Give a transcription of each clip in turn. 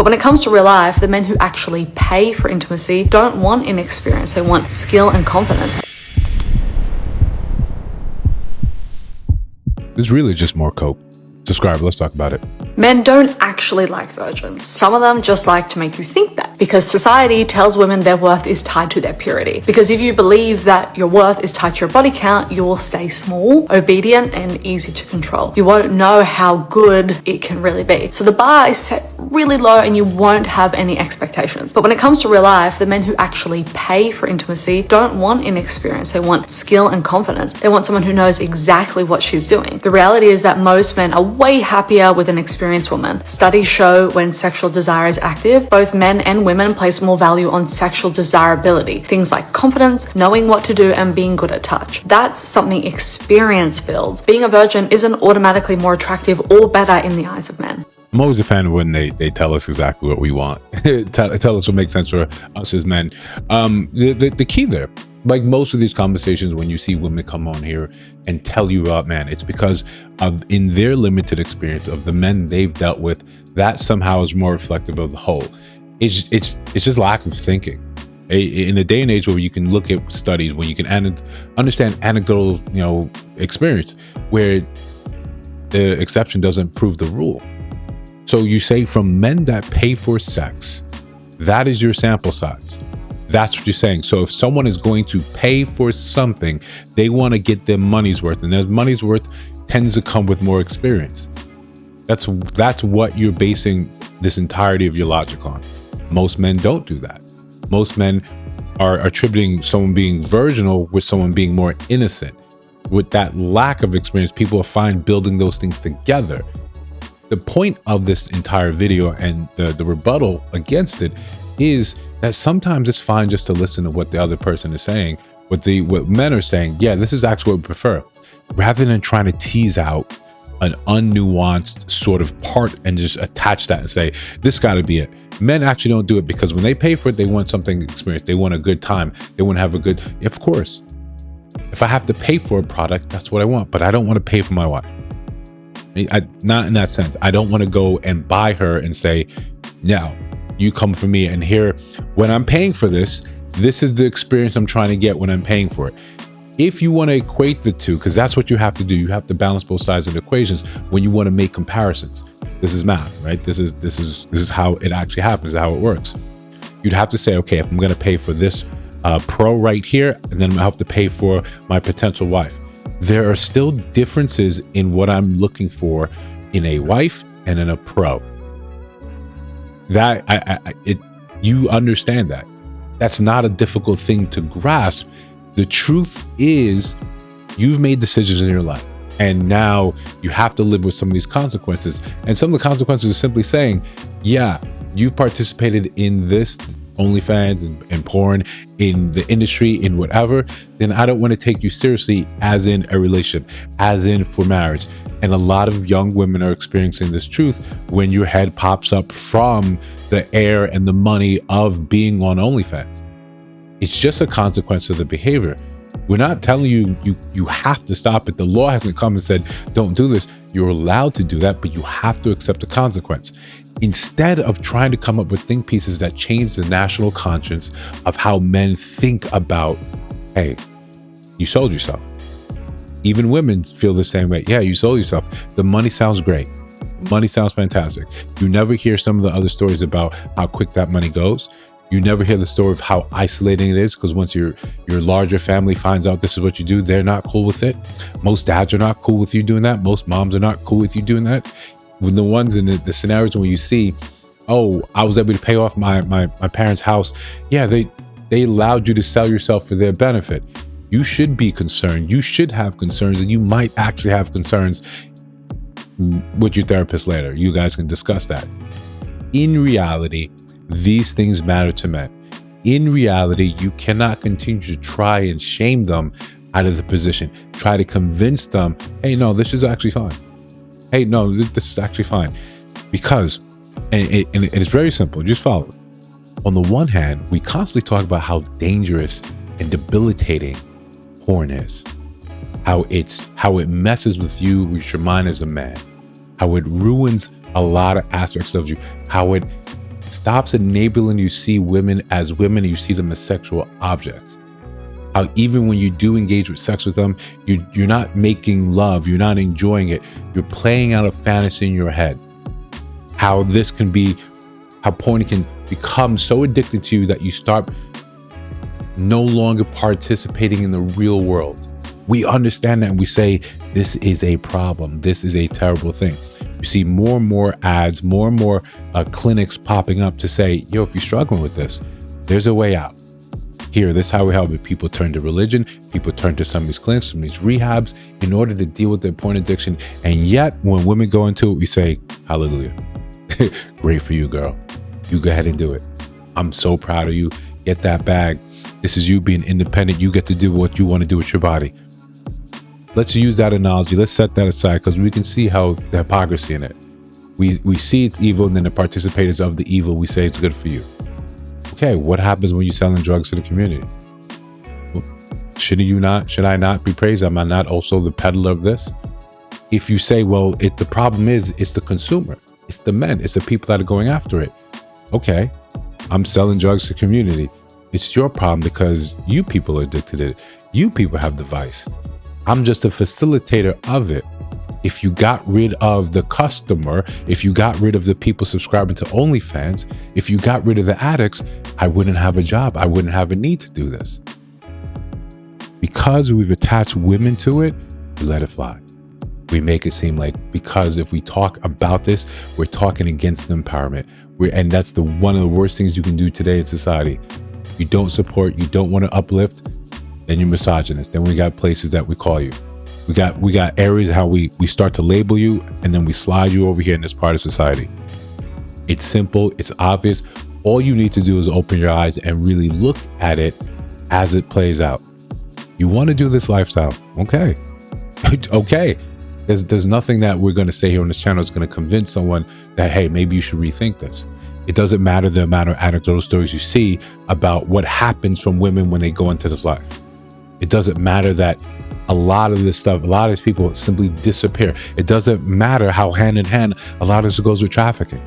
But when it comes to real life, the men who actually pay for intimacy don't want inexperience, they want skill and confidence. It's really just more coke. Subscribe, let's talk about it. Men don't actually like virgins. Some of them just like to make you think that, because society tells women their worth is tied to their purity. Because if you believe that your worth is tied to your body count, you will stay small, obedient, and easy to control. You won't know how good it can really be. So the bar is set really low and you won't have any expectations. But when it comes to real life, the men who actually pay for intimacy don't want inexperience. They want skill and confidence. They want someone who knows exactly what she's doing. The reality is that most men are way happier with an experienced woman. Studies show when sexual desire is active, both men and women place more value on sexual desirability. Things like confidence, knowing what to do, and being good at touch. That's something experience builds. Being a virgin isn't automatically more attractive or better in the eyes of men. I'm always a fan of when they tell us exactly what we want. tell us what makes sense for us as men. The key there, like most of these conversations, when you see women come on here and tell you about men, it's because of, in their limited experience of the men they've dealt with, that somehow is more reflective of the whole. It's just lack of thinking. In a day and age where you can look at studies, where you can understand anecdotal, experience, where the exception doesn't prove the rule. So you say from men that pay for sex, that is your sample size. That's what you're saying. So if someone is going to pay for something, they want to get their money's worth, and their money's worth tends to come with more experience. That's what you're basing this entirety of your logic on. Most men don't do that. Most men are attributing someone being virginal with someone being more innocent. With that lack of experience, people are fine building those things together. The point of this entire video and the rebuttal against it is that sometimes it's fine just to listen to what the other person is saying, what men are saying. Yeah, this is actually what we prefer, rather than trying to tease out an unnuanced sort of part and just attach that and say, this got to be it. Men actually don't do it because when they pay for it, they want something experienced. They want a good time. They want to have a good, of course. If I have to pay for a product, that's what I want, but I don't want to pay for my wife. Not in that sense. I don't want to go and buy her and say, now you come for me, and here, when I'm paying for this is the experience I'm trying to get when I'm paying for it. If you want to equate the two, because that's what you have to do, you have to balance both sides of the equations when you want to make comparisons. This is math, right? This is how it actually happens, how it works. You'd have to say, okay, if I'm going to pay for this pro right here, and then I have to pay for my potential wife. There are still differences in what I'm looking for in a wife and in a pro. You understand that. That's not a difficult thing to grasp. The truth is, you've made decisions in your life, and now you have to live with some of these consequences. And some of the consequences are simply saying, yeah, you've participated in this OnlyFans and porn, in the industry, in whatever, then I don't want to take you seriously as in a relationship, as in for marriage. And a lot of young women are experiencing this truth when your head pops up from the air and the money of being on OnlyFans. It's just a consequence of the behavior. We're not telling you have to stop it. The law hasn't come and said, don't do this. You're allowed to do that, but you have to accept the consequence. Instead of trying to come up with think pieces that change the national conscience of how men think about, hey, you sold yourself. Even women feel the same way. Yeah, you sold yourself. The money sounds great. Money sounds fantastic. You never hear some of the other stories about how quick that money goes. You never hear the story of how isolating it is, because once your larger family finds out this is what you do, they're not cool with it. Most dads are not cool with you doing that. Most moms are not cool with you doing that. When the ones in the scenarios where you see, oh, I was able to pay off my parents' house. Yeah, they allowed you to sell yourself for their benefit. You should be concerned. You should have concerns, and you might actually have concerns with your therapist later. You guys can discuss that. In reality, these things matter to men. In reality, you cannot continue to try and shame them out of the position. Try to convince them, hey, no, this is actually fine. Hey, no, this is actually fine. Because, and it's very simple, just follow it. On the one hand, we constantly talk about how dangerous and debilitating porn is. How it messes with you, with your mind as a man. How it ruins a lot of aspects of you. How it stops enabling you to see women as women and you see them as sexual objects. How even when you do engage with sex with them, you're not making love, you're not enjoying it, you're playing out a fantasy in your head. How this can be, how porn can become so addicted to you that you start no longer participating in the real world. We understand that and we say, this is a problem, this is a terrible thing. You see more and more ads, more and more clinics popping up to say, yo, if you're struggling with this, there's a way out. Here, this is how we help it. People turn to religion, people turn to some of these clinics, some of these rehabs in order to deal with their porn addiction. And yet, when women go into it, we say, hallelujah. Great for you, girl. You go ahead and do it. I'm so proud of you. Get that bag. This is you being independent. You get to do what you want to do with your body. Let's use that analogy. Let's set that aside because we can see how the hypocrisy in it. We see it's evil, and then the participators of the evil, we say it's good for you. Okay, what happens when you're selling drugs to the community? Should I not be praised? Am I not also the peddler of this? If you say, well, the problem is, it's the consumer, it's the men, it's the people that are going after it. Okay, I'm selling drugs to the community. It's your problem because you people are addicted to it. You people have the vice. I'm just a facilitator of it. If you got rid of the customer, if you got rid of the people subscribing to OnlyFans, if you got rid of the addicts, I wouldn't have a job. I wouldn't have a need to do this. Because we've attached women to it, we let it fly. We make it seem like because if we talk about this, we're talking against empowerment. And that's one of the worst things you can do today in society. You don't support, you don't want to uplift, then you're misogynist. Then we got places that we call you. We got areas how we start to label you and then we slide you over here in this part of society. It's simple, it's obvious. All you need to do is open your eyes and really look at it as it plays out. You want to do this lifestyle? Okay. Okay. There's nothing that we're going to say here on this channel is going to convince someone that, hey, maybe you should rethink this. It doesn't matter the amount of anecdotal stories you see about what happens from women when they go into this life. It doesn't matter that a lot of this stuff, a lot of these people simply disappear. It doesn't matter how hand in hand a lot of this goes with trafficking.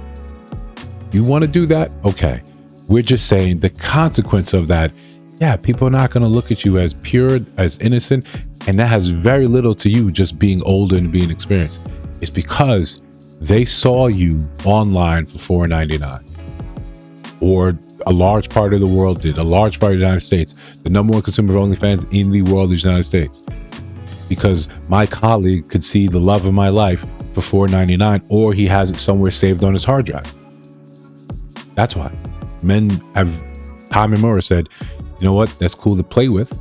You want to do that? Okay. We're just saying the consequence of that, yeah, people are not going to look at you as pure, as innocent, and that has very little to you just being older and being experienced. It's because they saw you online for $4.99, or a large part of the world did, a large part of the United States. The #1 consumer of OnlyFans in the world is the United States. Because my colleague could see the love of my life for $4.99, or he has it somewhere saved on his hard drive. That's why. Men have time and more said, you know what, that's cool to play with.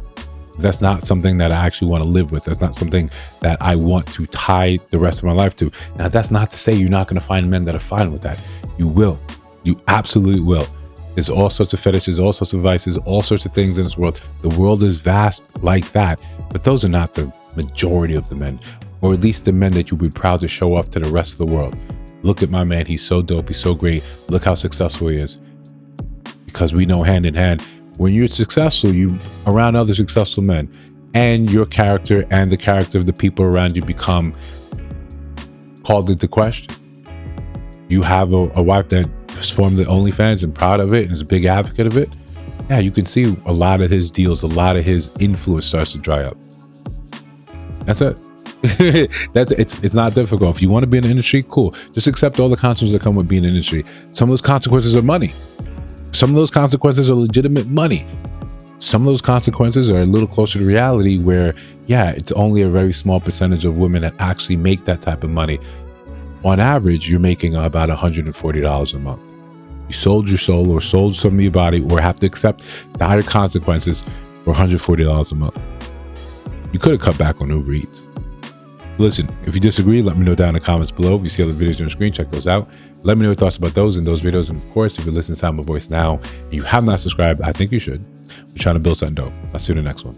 That's not something that I actually want to live with. That's not something that I want to tie the rest of my life to. Now, that's not to say you're not going to find men that are fine with that. You will. You absolutely will. There's all sorts of fetishes, all sorts of vices, all sorts of things in this world. The world is vast like that, but those are not the majority of the men, or at least the men that you'll be proud to show off to the rest of the world. Look at my man. He's so dope. He's so great. Look how successful he is. Because we know hand in hand, when you're successful, you around other successful men, and your character and the character of the people around you become called into question. You have a wife that formed the OnlyFans and proud of it and is a big advocate of it. Yeah, you can see a lot of his deals, a lot of his influence starts to dry up. That's it. It's not difficult. If you want to be in the industry, cool. Just accept all the consequences that come with being in the industry. Some of those consequences are money. Some of those consequences are legitimate money. Some of those consequences are a little closer to reality where, yeah, it's only a very small percentage of women that actually make that type of money. On average, you're making about $140 a month. You sold your soul or sold some of your body or have to accept dire consequences for $140 a month. You could have cut back on Uber Eats. Listen, if you disagree, let me know down in the comments below. If you see other videos on the screen, check those out. Let me know your thoughts about those and those videos. And of course, if you're listening to my voice now and you have not subscribed, I think you should. We're trying to build something dope. I'll see you in the next one.